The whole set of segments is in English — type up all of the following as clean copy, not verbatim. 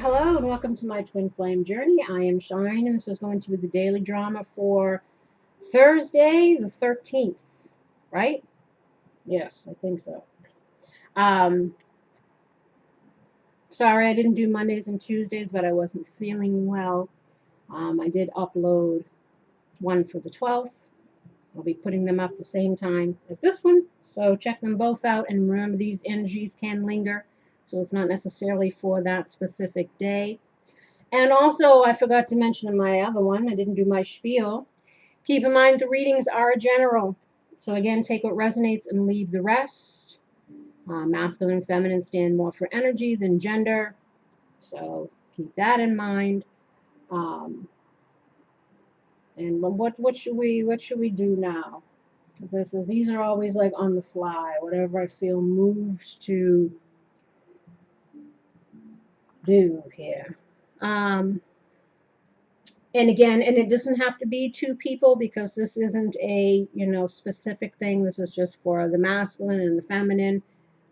Hello and welcome to my twin flame journey. I am Shine and this is going to be the daily drama for Thursday the 13th, right? Yes, I think so. Um, Sorry I didn't do Mondays and Tuesdays, but I wasn't feeling well. I did upload one for the 12th. I'll be putting them up the same time as this one, so check them both out and remember these energies can linger, so it's not necessarily for that specific day. And also, I forgot to mention in my other one, I didn't do my spiel. Keep in mind the readings are general. So again, take what resonates and leave the rest. Masculine and feminine stand more for energy than gender. So keep that in mind. And what should we do now? Because these are always like on the fly, whatever I feel moved to do here. And again, and it doesn't have to be two people because this isn't a, specific thing. This is just for the masculine and the feminine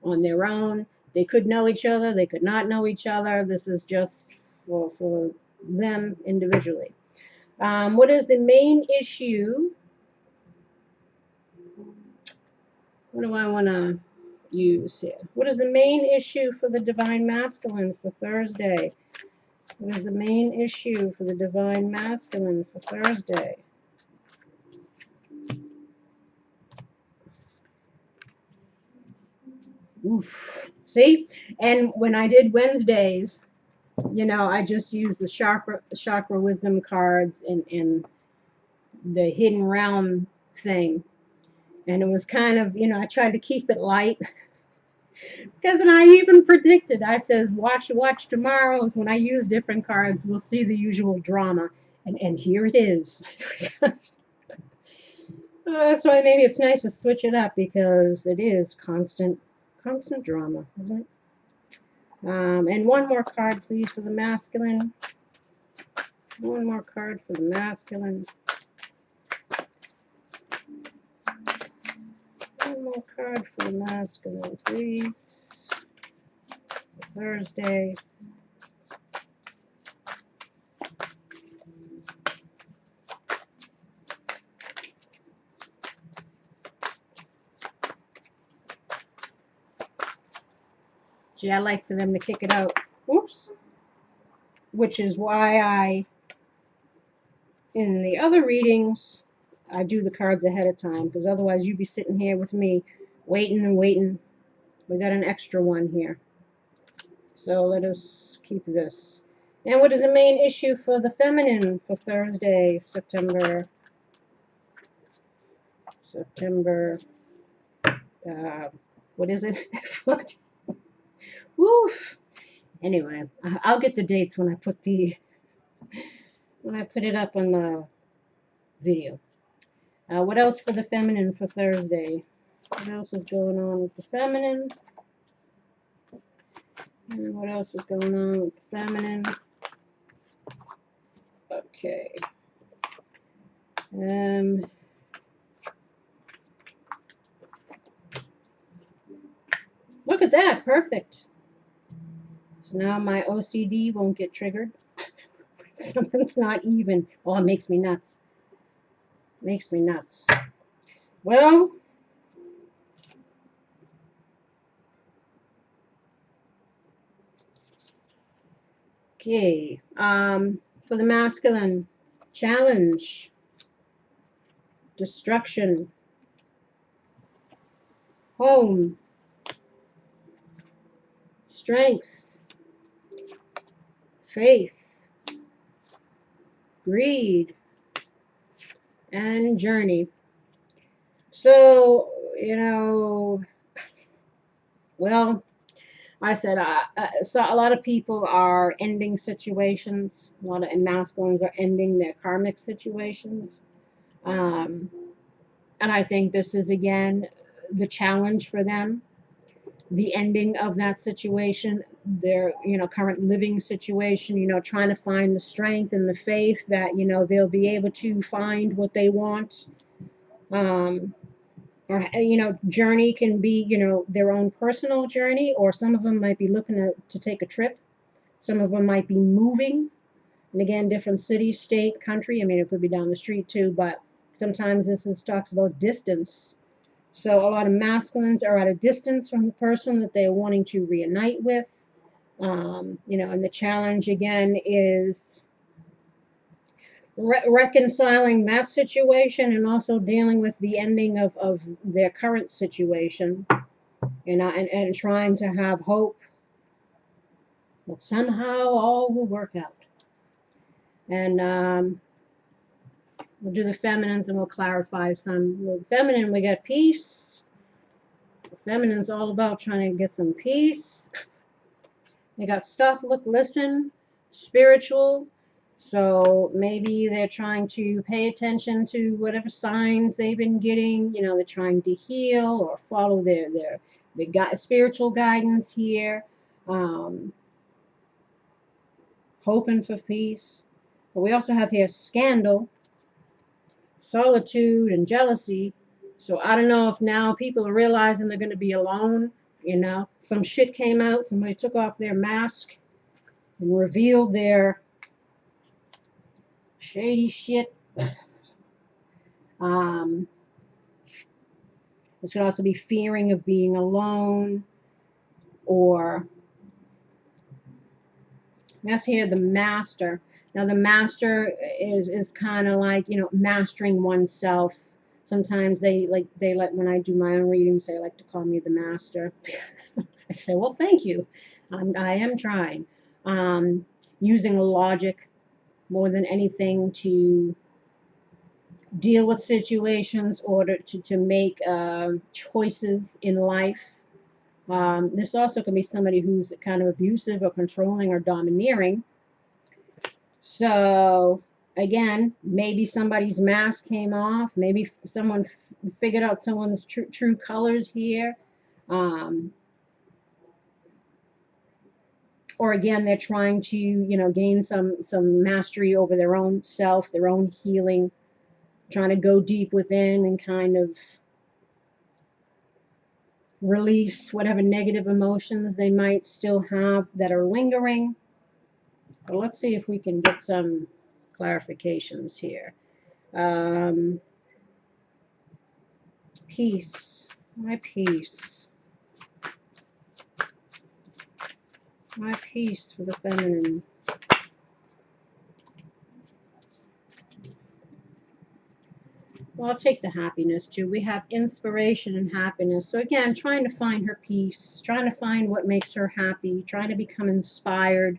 on their own. They could know each other. They could not know each other. This is just for them individually. What is the main issue? What do I want to use here? What is the main issue for the divine masculine for Thursday? What is the main issue for the divine masculine for Thursday? Oof. See? And when I did Wednesdays, I just used the chakra wisdom cards and the hidden realm thing. And it was kind of, I tried to keep it light. Because then I even predicted, I says, watch tomorrow's when I use different cards, we'll see the usual drama. And here it is. That's why maybe it's nice to switch it up because it is constant drama, isn't it? And one more card, please, for the masculine. One more card for the masculine. One more card for the masculine, please. Thursday. See, I like for them to kick it out. Oops. Which is why in the other readings, I do the cards ahead of time. Because otherwise you'd be sitting here with me waiting and waiting. We got an extra one here. So let us keep this. And what is the main issue for the feminine for Thursday, September, what is it? What? Woof. Anyway, I'll get the dates when I put it up on the video. What else for the feminine for Thursday? What else is going on with the feminine? And what else is going on with the feminine? Okay. Look at that. Perfect. So now my OCD won't get triggered. Something's not even. Oh, it makes me nuts. Makes me nuts. Well, okay. For the masculine, challenge, destruction, home, strength, faith, greed, and journey. So, well, I said so a lot of people are ending situations. A lot of masculines are ending their karmic situations. And I think this is, again, the challenge for them. The ending of that situation, their current living situation, trying to find the strength and the faith that they'll be able to find what they want. Or journey can be their own personal journey, or some of them might be looking to take a trip Some of them might be moving. And again, different city, state, country. I mean, it could be down the street too, but sometimes this talks about distance. So a lot of masculines are at a distance from the person that they're wanting to reunite with. You know, and the challenge again is reconciling that situation and also dealing with the ending of their current situation, and trying to have hope that somehow all will work out. And we'll do the feminines and we'll clarify some. With feminine, we got peace. The feminine's all about trying to get some peace. They got stop, look, listen, spiritual. So maybe they're trying to pay attention to whatever signs they've been getting. You know, they're trying to heal or follow their spiritual guidance here. Hoping for peace. But we also have here scandal, solitude, and jealousy. So I don't know if now people are realizing they're going to be alone. You know, some shit came out. Somebody took off their mask and revealed their shady shit. This could also be fearing of being alone, or that's here the master. Now the master is kind of like, you know, mastering oneself. Sometimes they let, when I do my own readings, they like to call me the master. I say, well, thank you. I am trying. Using logic more than anything to deal with situations or to make choices in life. This also can be somebody who's kind of abusive or controlling or domineering. So again, maybe somebody's mask came off. Maybe someone figured out someone's true colors here. Or again, they're trying to, you know, gain some mastery over their own self, their own healing, trying to go deep within and kind of release whatever negative emotions they might still have that are lingering. But let's see if we can get some clarifications here. Peace. My peace. My peace for the feminine. Well, I'll take the happiness too. We have inspiration and happiness. So again, trying to find her peace, trying to find what makes her happy, trying to become inspired.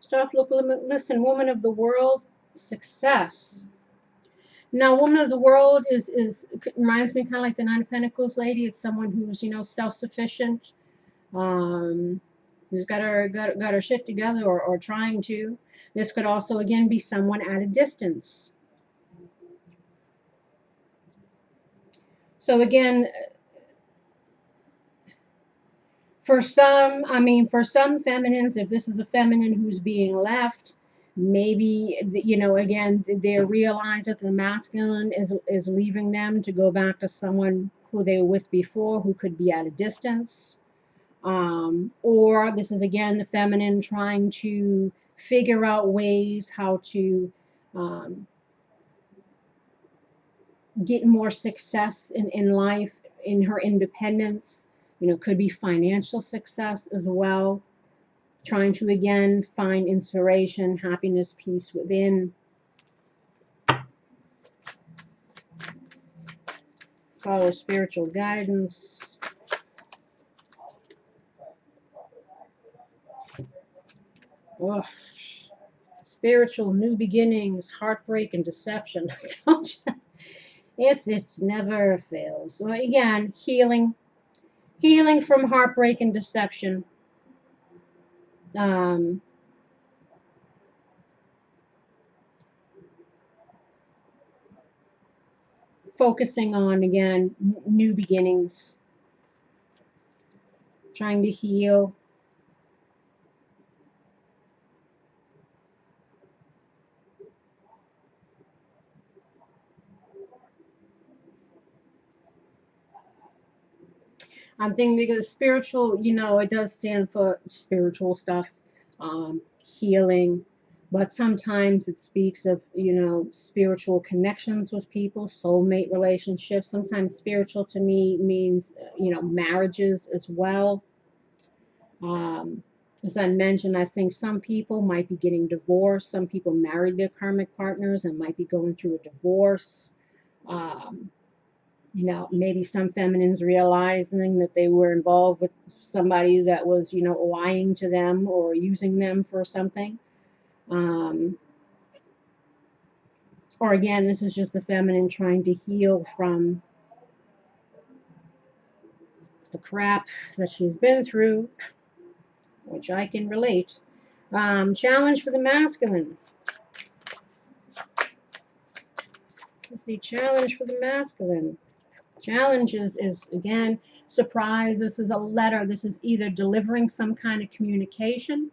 Stop, look, listen, woman of the world, success. Now, woman of the world reminds me kind of like the Nine of Pentacles lady. It's someone who's, you know, self-sufficient, who's got her shit together, or trying to. This could also again be someone at a distance. So again, for some feminines, if this is a feminine who's being left, maybe, you know, again, they realize that the masculine is leaving them to go back to someone who they were with before, who could be at a distance. Or this is again the feminine trying to figure out ways how to get more success in life, in her independence. You know, could be financial success as well. Trying to again find inspiration, happiness, peace within. Follow spiritual guidance. Oh, spiritual new beginnings, heartbreak, and deception. I told you, it's never fails. So again, healing from heartbreak and deception. Focusing on again new beginnings, trying to heal. I'm thinking because spiritual, it does stand for spiritual stuff, healing, but sometimes it speaks of, spiritual connections with people, soulmate relationships. Sometimes spiritual to me means, marriages as well. Um, as I mentioned, I think some people might be getting divorced. Some people married their karmic partners and might be going through a divorce. Um, maybe some feminines realizing that they were involved with somebody that was, lying to them or using them for something. Um, or again, this is just the feminine trying to heal from the crap that she's been through, which I can relate. Challenge for the masculine. What's the challenge for the masculine? Challenge is again, surprise. This is a letter. This is either delivering some kind of communication.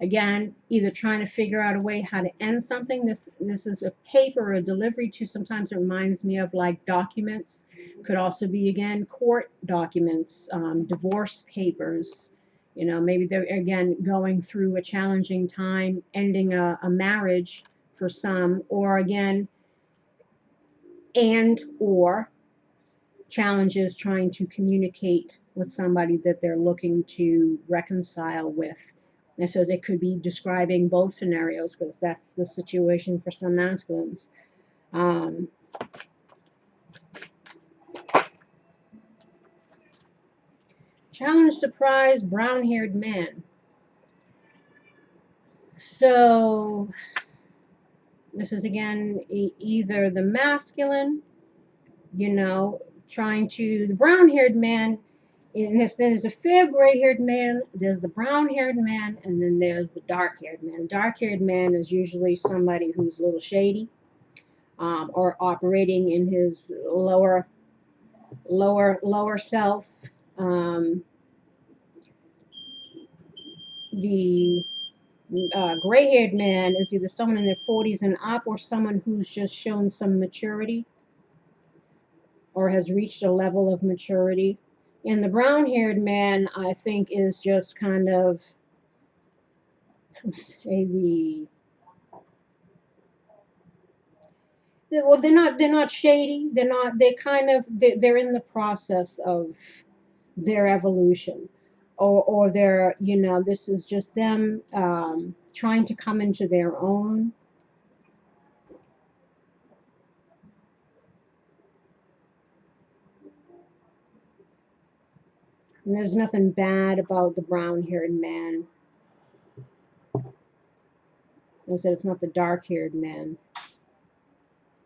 Again, either trying to figure out a way how to end something. This is a paper, a delivery to, sometimes it reminds me of like documents. Could also be, again, court documents, divorce papers. Maybe they're, again, going through a challenging time, ending a marriage for some, or again, or challenges trying to communicate with somebody that they're looking to reconcile with. And so it could be describing both scenarios, because that's the situation for some masculines. Challenge, surprise, brown-haired man. So this is, again, either the masculine, trying to, the brown-haired man. And there's a fair gray-haired man, there's the brown-haired man, and then there's the dark-haired man. Dark-haired man is usually somebody who's a little shady, or operating in his lower self. The gray-haired man is either someone in their 40s and up, or someone who's just shown some maturity, or has reached a level of maturity. And the brown-haired man, I think, is just kind of, say, well, they're not shady. They're in the process of their evolution, or they're, this is just them trying to come into their own. And there's nothing bad about the brown-haired man. I said it's not the dark-haired man,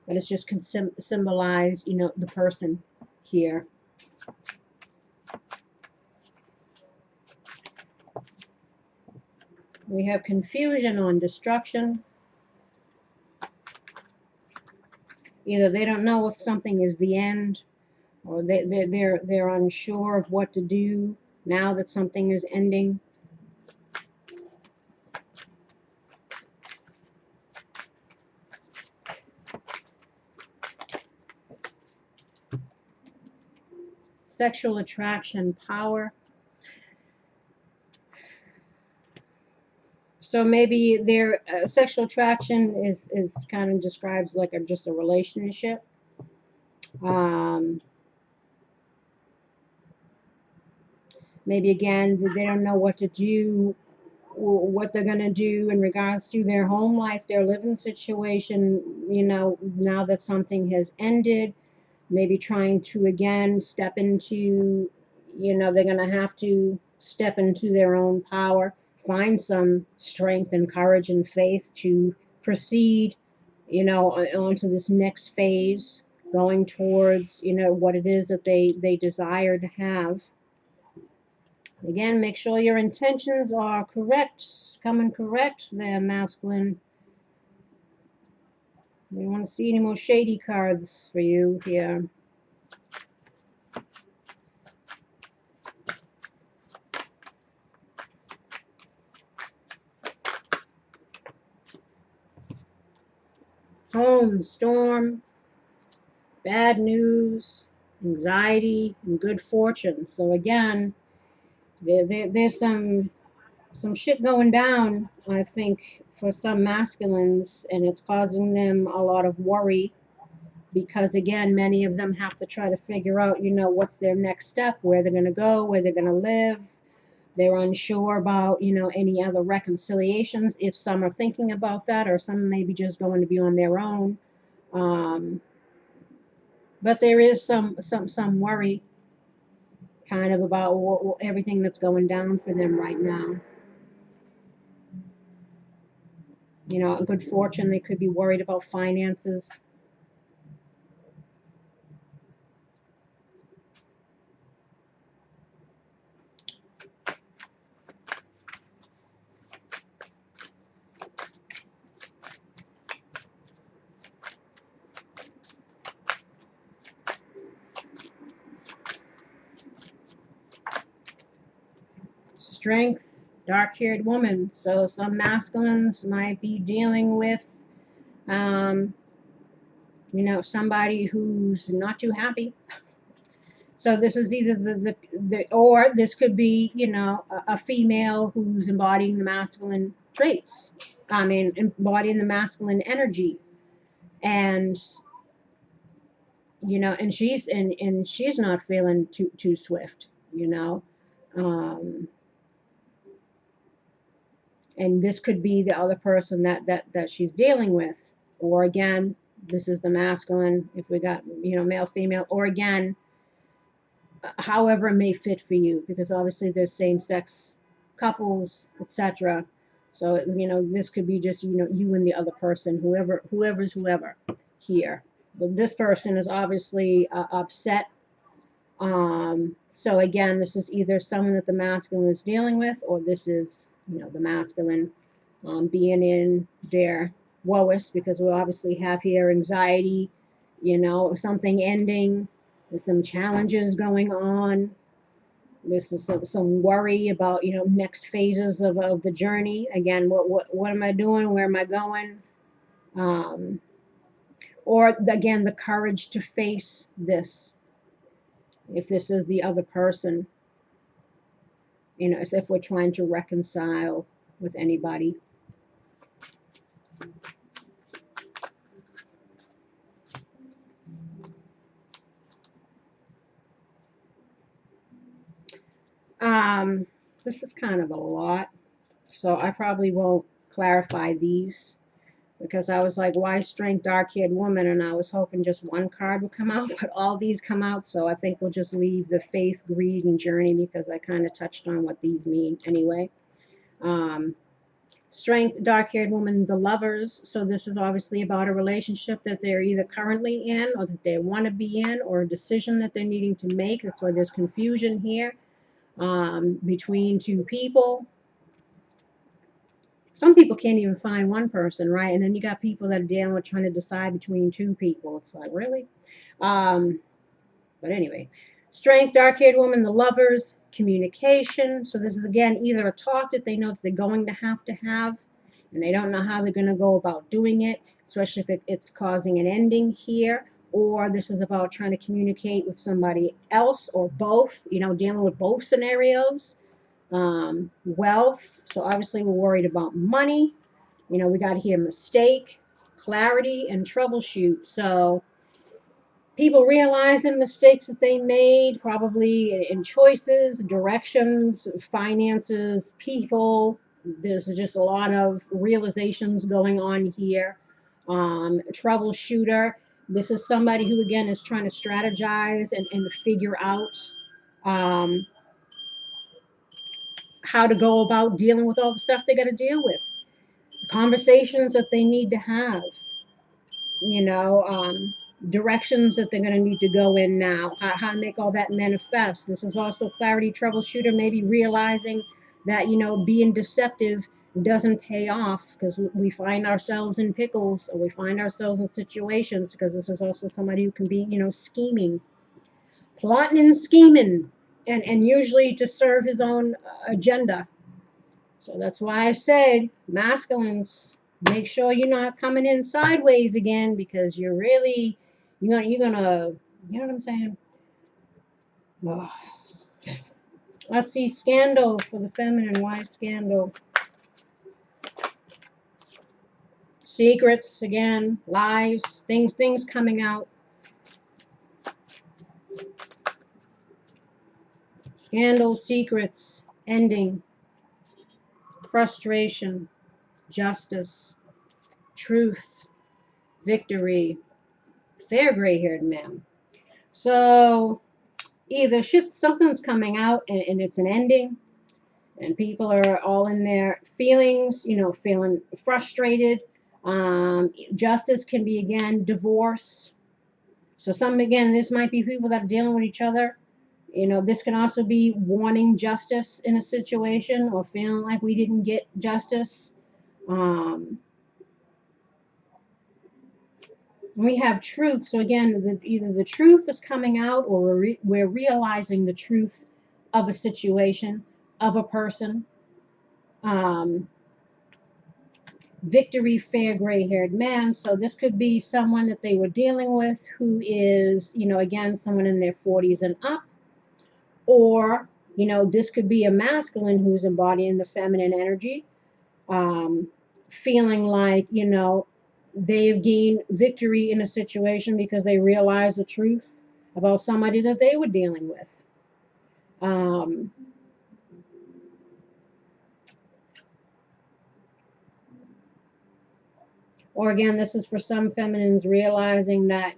but it's just can symbolize, the person here. We have confusion on destruction. Either they don't know if something is the end, or they're unsure of what to do now that something is ending. Sexual attraction, power. So maybe their sexual attraction is kind of describes like just a relationship. Maybe again, they don't know what to do, what they're going to do in regards to their home life, their living situation, now that something has ended. Maybe trying to, again, step into, they're going to have to step into their own power, find some strength and courage and faith to proceed, onto this next phase, going towards, what it is that they desire to have. Again, make sure your intentions are correct, coming correct there, masculine. We don't want to see any more shady cards for you here. Home, storm, bad news. anxiety, and good fortune. So again, there's some shit going down, I think, for some masculines, and it's causing them a lot of worry because, again, many of them have to try to figure out, what's their next step, where they're going to go, where they're going to live. They're unsure about, any other reconciliations, if some are thinking about that, or some may be just going to be on their own. But there is some worry kind of about everything that's going down for them right now. Good fortune, they could be worried about finances. Strength, dark-haired woman. So some masculines might be dealing with, somebody who's not too happy. So this is either or this could be, a female who's embodying the masculine traits. I mean, embodying the masculine energy, and and she's not feeling too swift, and this could be the other person that she's dealing with, or again, this is the masculine if we got male female, or again, however it may fit for you, because obviously there's same-sex couples, etc. So this could be just you and the other person, whoever's whoever here, but this person is obviously upset. So again, this is either someone that the masculine is dealing with, or this is the masculine being in their lowest, because we obviously have here anxiety, something ending, there's some challenges going on, this is some worry about next phases of the journey. Again, what am I doing, where am I going, or again, the courage to face this, if this is the other person, as if we're trying to reconcile with anybody. This is kind of a lot, so I probably won't clarify these, because I was like, why strength, dark-haired woman, and I was hoping just one card would come out, but all these come out, so I think we'll just leave the faith, greed, and journey, because I kind of touched on what these mean anyway. Strength, dark-haired woman, the lovers. So this is obviously about a relationship that they're either currently in, or that they want to be in, or a decision that they're needing to make. That's why there's confusion here between two people. Some people can't even find one person, right? And then you got people that are dealing with trying to decide between two people. It's like, really? But anyway, strength, dark-haired woman, the lovers, communication. So this is, again, either a talk that they know that they're going to have, and they don't know how they're going to go about doing it, especially if it's causing an ending here, or this is about trying to communicate with somebody else, or both, dealing with both scenarios. Wealth. So obviously we're worried about money. We got here mistake, clarity, and troubleshoot. So people realizing mistakes that they made, probably in choices, directions, finances, people. There's just a lot of realizations going on here. Troubleshooter. This is somebody who, again, is trying to strategize and figure out how to go about dealing with all the stuff they got to deal with. Conversations that they need to have. Directions that they're going to need to go in now, how to make all that manifest. This is also clarity, troubleshooter, maybe realizing that, being deceptive doesn't pay off, because we find ourselves in pickles, or we find ourselves in situations, because this is also somebody who can be, scheming, plotting and scheming, and usually to serve his own agenda. So that's why I said, masculines, make sure you're not coming in sideways again, because you're gonna, you know what I'm saying? Ugh. Let's see, scandal for the feminine. Why scandal? Secrets again, lies, things coming out. Scandal, secrets, ending, frustration, justice, truth, victory, fair gray-haired man. So either something's coming out and it's an ending, and people are all in their feelings, feeling frustrated. Justice can be, again, divorce. So again, this might be people that are dealing with each other. This can also be wanting justice in a situation or feeling like we didn't get justice. We have truth. So again, either the truth is coming out, or we're realizing the truth of a situation, of a person. Victory, fair gray-haired man. So this could be someone that they were dealing with who is, again, someone in their 40s and up. Or, this could be a masculine who's embodying the feminine energy, feeling like, they've gained victory in a situation because they realize the truth about somebody that they were dealing with. Or again, this is for some feminines realizing that,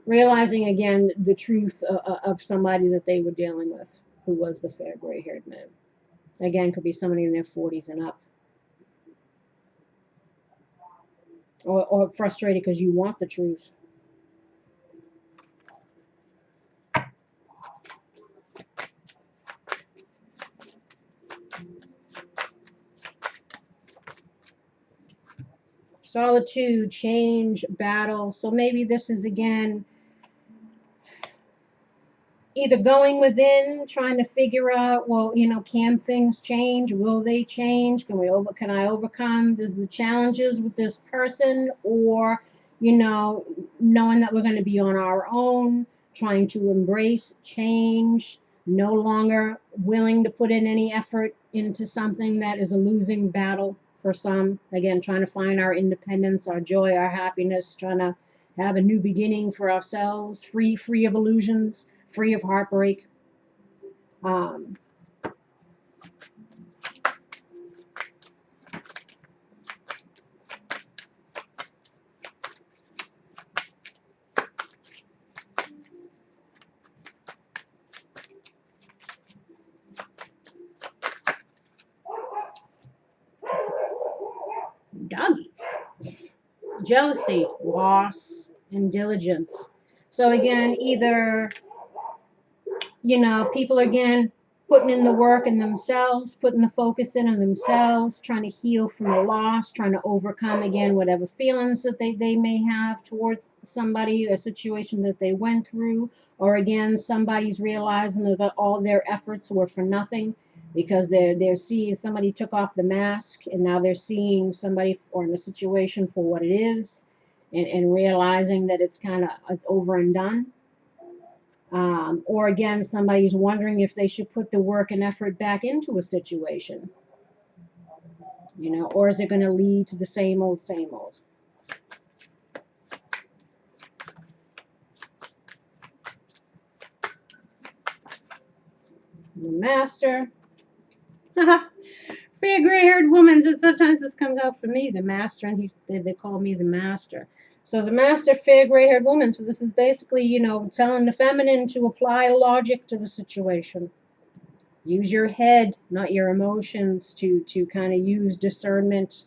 realizing again the truth of somebody that they were dealing with who was the fair gray-haired man. Again, could be somebody in their 40s and up. Or frustrated because you want the truth. Solitude, change, battle. So maybe this is, again, either going within, trying to figure out, well, can things change? Will they change? Can I overcome the challenges with this person? Or, knowing that we're going to be on our own, trying to embrace change, no longer willing to put in any effort into something that is a losing battle for some. Again, trying to find our independence, our joy, our happiness, trying to have a new beginning for ourselves, free of illusions, free of heartbreak. Doggies. Jealousy, loss, and diligence. So again, either, people again putting in the work in themselves, putting the focus in on themselves, trying to heal from the loss, trying to overcome, again, whatever feelings that they may have towards somebody, a situation that they went through. Or again, somebody's realizing that all their efforts were for nothing because they're seeing somebody took off the mask, and now they're seeing somebody or in a situation for what it is, and realizing that it's over and done. Or again, somebody's wondering if they should put the work and effort back into a situation, or is it going to lead to the same old, same old? The Master. Fair gray-haired woman. So sometimes this comes out for me, the Master, and they call me the Master. So the Master, fair gray-haired woman. So this is basically, telling the feminine to apply logic to the situation. Use your head, not your emotions, to kind of use discernment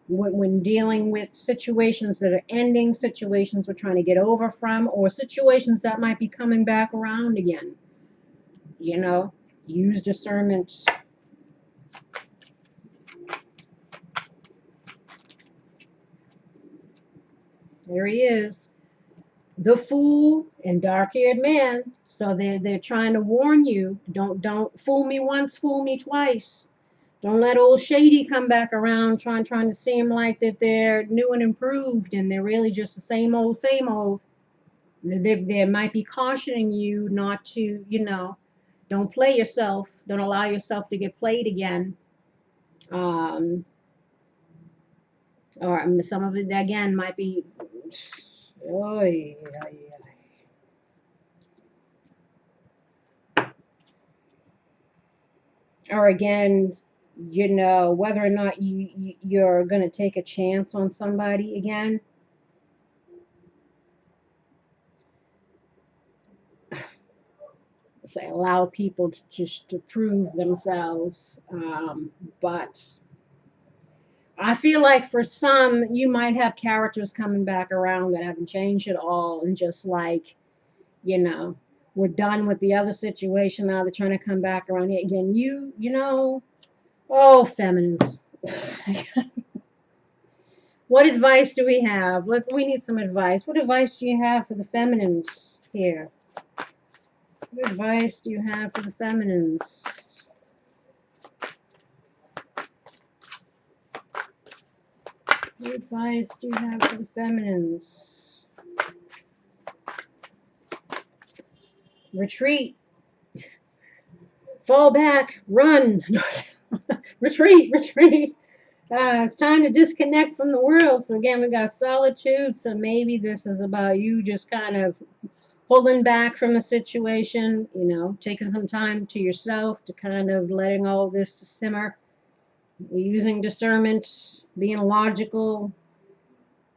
when dealing with situations that are ending, situations we're trying to get over from, or situations that might be coming back around again. Use discernment. There he is. The Fool and Dark-Haired Man. So they're trying to warn you, don't fool me once, fool me twice. Don't let old Shady come back around trying to seem like that they're new and improved, and they're really just the same old, same old. They might be cautioning you not to, you know, don't play yourself. Don't allow yourself to get played again. Um, or some of it, again, might be, oy, oy, or again, you know, whether or not you're going to take a chance on somebody again. Say allow people to just to prove themselves, but I feel like for some you might have characters coming back around that haven't changed at all, and just like, you know, we're done with the other situation, now they're trying to come back around here again. You know, oh, feminines. What advice do we have? We need some advice. What advice do you have for the feminines here? What advice do you have for the feminines? What advice do you have for the feminines? Retreat. Fall back. Run. Retreat. Retreat. It's time to disconnect from the world. So again, we got solitude. So maybe this is about you just kind of pulling back from a situation, you know, taking some time to yourself, to kind of letting all this to simmer, using discernment, being logical,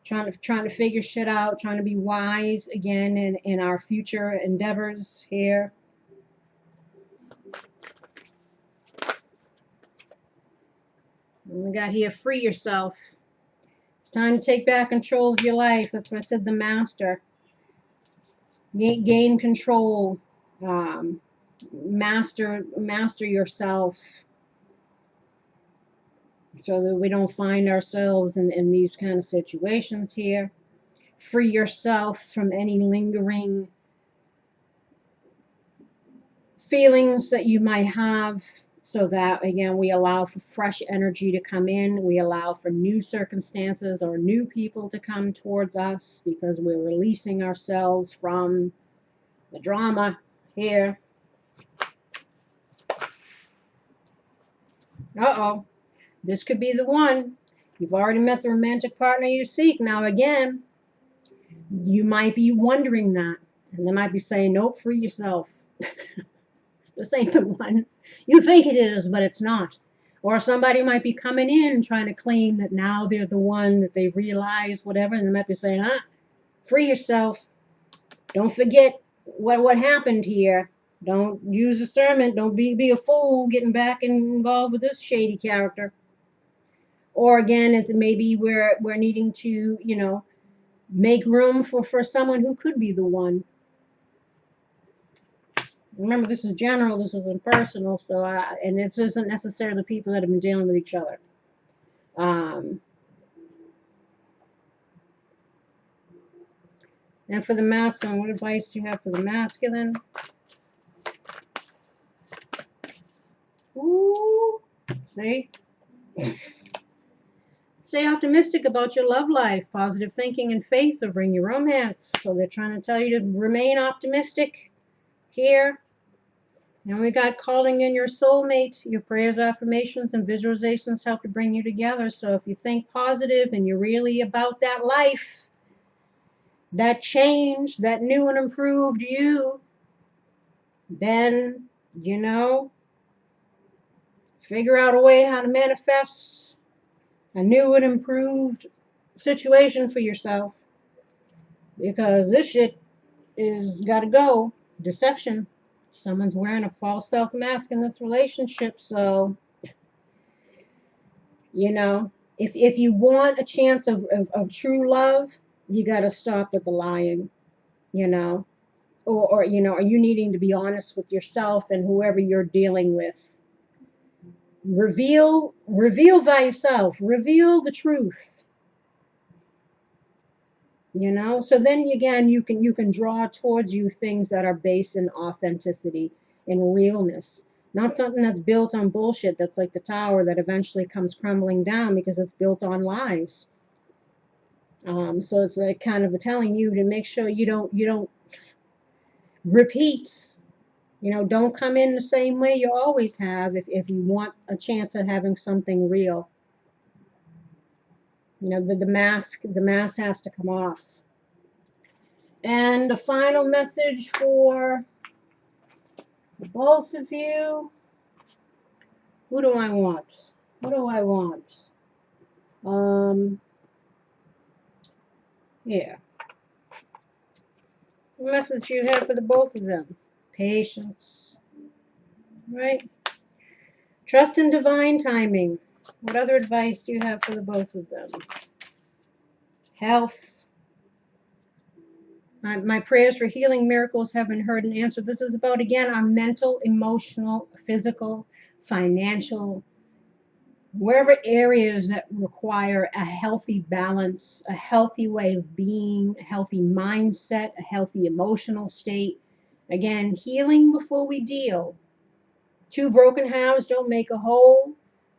trying to figure shit out, trying to be wise again in our future endeavors here. And we got here, free yourself. It's time to take back control of your life. That's what I said, the master. Gain control. Master yourself, so that we don't find ourselves in these kind of situations here. Free yourself from any lingering feelings that you might have, so that again we allow for fresh energy to come in. We allow for new circumstances or new people to come towards us, because we're releasing ourselves from the drama here. Uh-oh, this could be the one. You've already met the romantic partner you seek. Now again, you might be wondering that, and they might be saying, nope, free yourself. This ain't the one. You think it is, but it's not. Or somebody might be coming in trying to claim that now they're the one, that they've realized whatever, and they might be saying, free yourself. Don't forget what happened here. Don't use discernment. Don't be a fool getting back involved with this shady character. Or again, it's maybe we're needing to, you know, make room for someone who could be the one. Remember, this is general, this is impersonal, so and this isn't necessarily the people that have been dealing with each other. And for the masculine, what advice do you have for the masculine? Ooh, see? Stay optimistic about your love life. Positive thinking and faith will bring you romance. So they're trying to tell you to remain optimistic here. And we got calling in your soulmate. Your prayers, affirmations, and visualizations help to bring you together. So if you think positive and you're really about that life, that change, that new and improved you, then, you know, figure out a way how to manifest a new and improved situation for yourself. Because this shit is gotta go. Deception. Someone's wearing a false self mask in this relationship. So, you know, if you want a chance of true love, you got to stop with the lying, you know, or, you know, are you needing to be honest with yourself and whoever you're dealing with? Reveal thyself. Reveal the truth. You know, so then again, you can draw towards you things that are based in authenticity, in realness, not something that's built on bullshit. That's like the tower that eventually comes crumbling down because it's built on lies. So it's like kind of telling you to make sure you don't repeat. Don't come in the same way you always have if you want a chance at having something real. The mask has to come off. And the final message for both of you. Who do I want? What do I want? Yeah. The message you have for the both of them. Patience. Right? Trust in divine timing. What other advice do you have for the both of them? Health. My prayers for healing miracles have been heard and answered. This is about, again, our mental, emotional, physical, financial, wherever areas that require a healthy balance, a healthy way of being, a healthy mindset, a healthy emotional state. Again, healing before we deal. Two broken halves don't make a whole.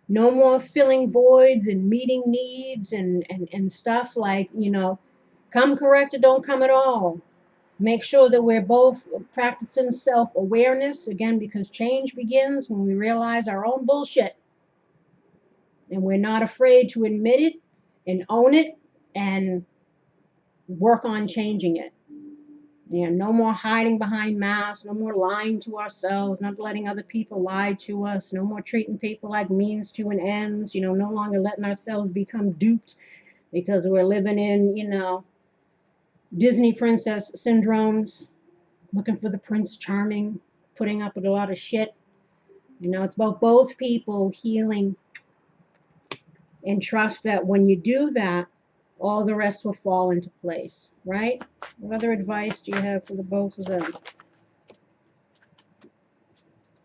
No more filling voids and meeting needs and stuff like, come correct or don't come at all. Make sure that we're both practicing self-awareness, again, because change begins when we realize our own bullshit. And we're not afraid to admit it and own it and work on changing it. No more hiding behind masks, no more lying to ourselves, not letting other people lie to us, no more treating people like means to an ends, no longer letting ourselves become duped because we're living in, Disney princess syndromes, looking for the Prince Charming, putting up with a lot of shit. It's about both people healing and trust that when you do that, all the rest will fall into place, right? What other advice do you have for the both of them?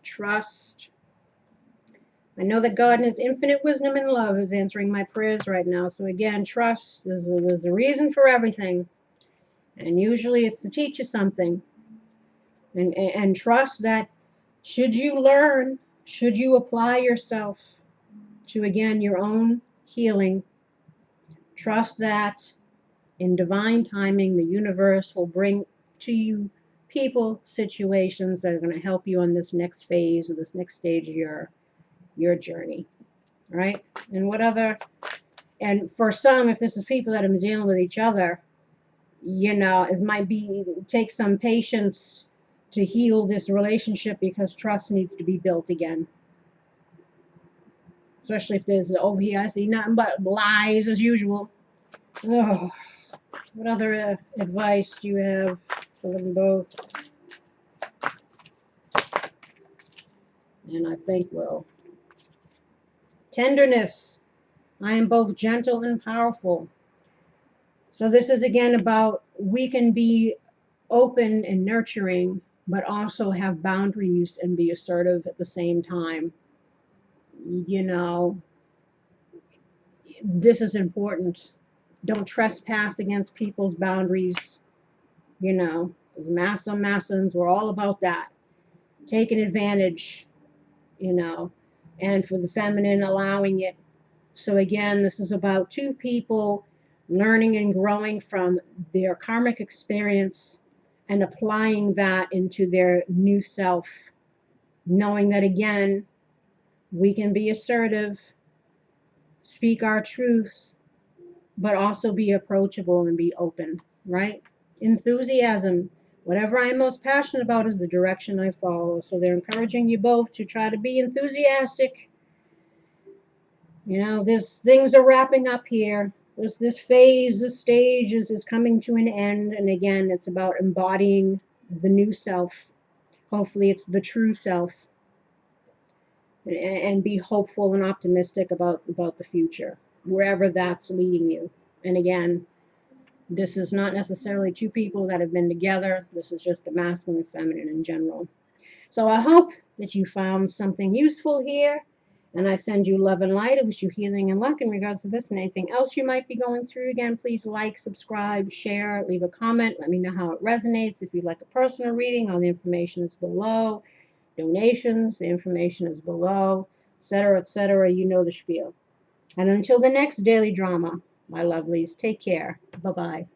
Trust. I know that God in His infinite wisdom and love is answering my prayers right now. So again, trust. There's a reason for everything. And usually it's to teach you something. And trust that should you learn, should you apply yourself to, again, your own healing, trust that in divine timing, the universe will bring to you people, situations that are going to help you on this next phase or this next stage of your journey, right? And for some, if this is people that are dealing with each other, it might take some patience to heal this relationship because trust needs to be built again. Especially if there's over here, I see nothing but lies as usual. Oh, what other advice do you have for them both? And I think, well, tenderness. I am both gentle and powerful. So this is again about we can be open and nurturing, but also have boundaries and be assertive at the same time. This is important. Don't trespass against people's boundaries. As Masons, we're all about that. Taking advantage, and for the feminine, allowing it. So again, this is about two people learning and growing from their karmic experience and applying that into their new self, knowing that, again, we can be assertive, speak our truth, but also be approachable and be open, right? Enthusiasm. Whatever I'm most passionate about is the direction I follow. So they're encouraging you both to try to be enthusiastic. Things are wrapping up here. This phase, this stage is coming to an end. And again, it's about embodying the new self. Hopefully it's the true self. And be hopeful and optimistic about the future, wherever that's leading you. And again, this is not necessarily two people that have been together. This is just the masculine and feminine in general. So I hope that you found something useful here. And I send you love and light. I wish you healing and luck in regards to this and anything else you might be going through. Again, please like, subscribe, share, leave a comment. Let me know how it resonates. If you'd like a personal reading, all the information is below. Donations, the information is below, etc., etc. You know the spiel. And until the next daily drama, my lovelies, take care. Bye-bye.